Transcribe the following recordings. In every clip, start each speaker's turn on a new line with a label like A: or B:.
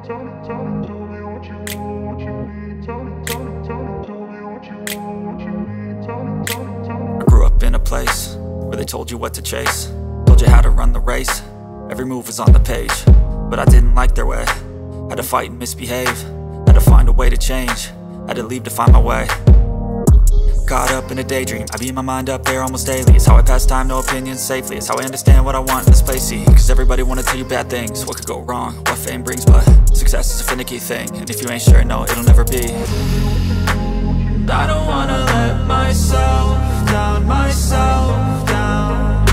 A: I grew up in a place where they told you what to chase, told you how to run the race. Every move was on the page, but I didn't like their way. Had to fight and misbehave, had to find a way to change, had to leave to find my way. Caught up in a daydream, I beat my mind up there almost daily. It's how I pass time, no opinions safely. It's how I understand what I want in this place, see. Cause everybody wanna tell you bad things, what could go wrong, what fame brings. But success is a finicky thing, and if you ain't sure, no, it'll never be. I don't wanna let myself down, myself down.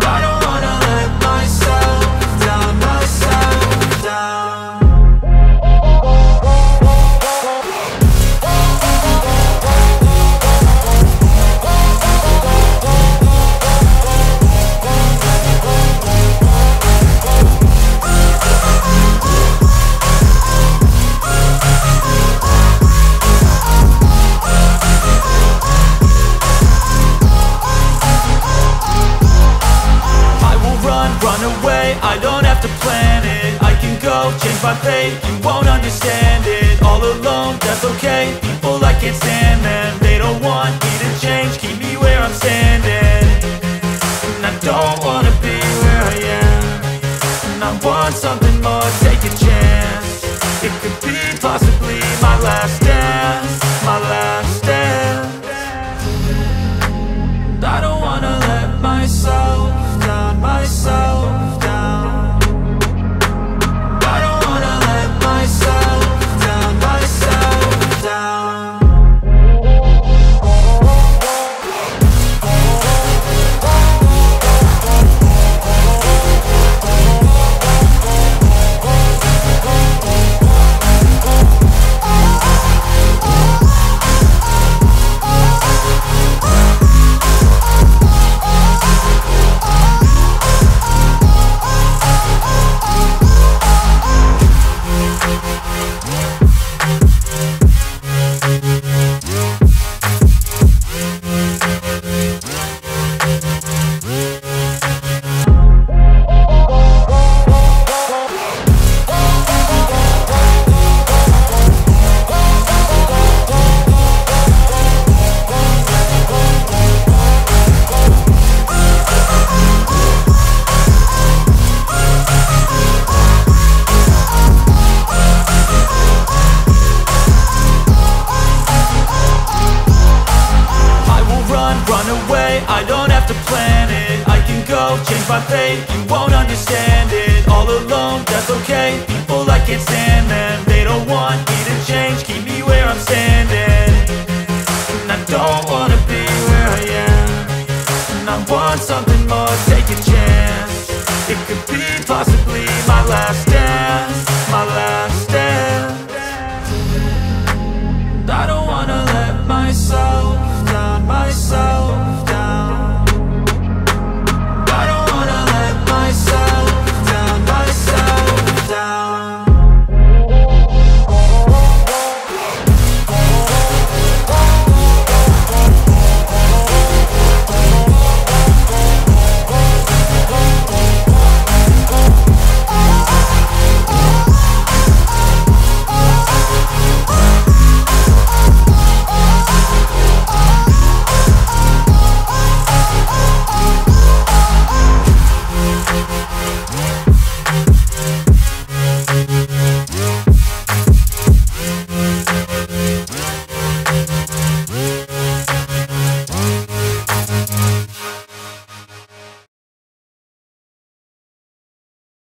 A: I don't wanna let myself down, myself down. I don't have to plan it, I can go change my fate. You won't understand it, all alone, that's okay. People I can't stand them, they don't want me to change. Keep me where I'm standing, and I don't wanna be where I am. And I want something more, take a chance. It could be possibly my last dance, my last dance. And I don't wanna let myself down, myself down. Change my fate, you won't understand it. All alone, that's okay. People I can't stand them, they don't want me to change. Keep me where I'm standing, and I don't wanna be where I am. And I want something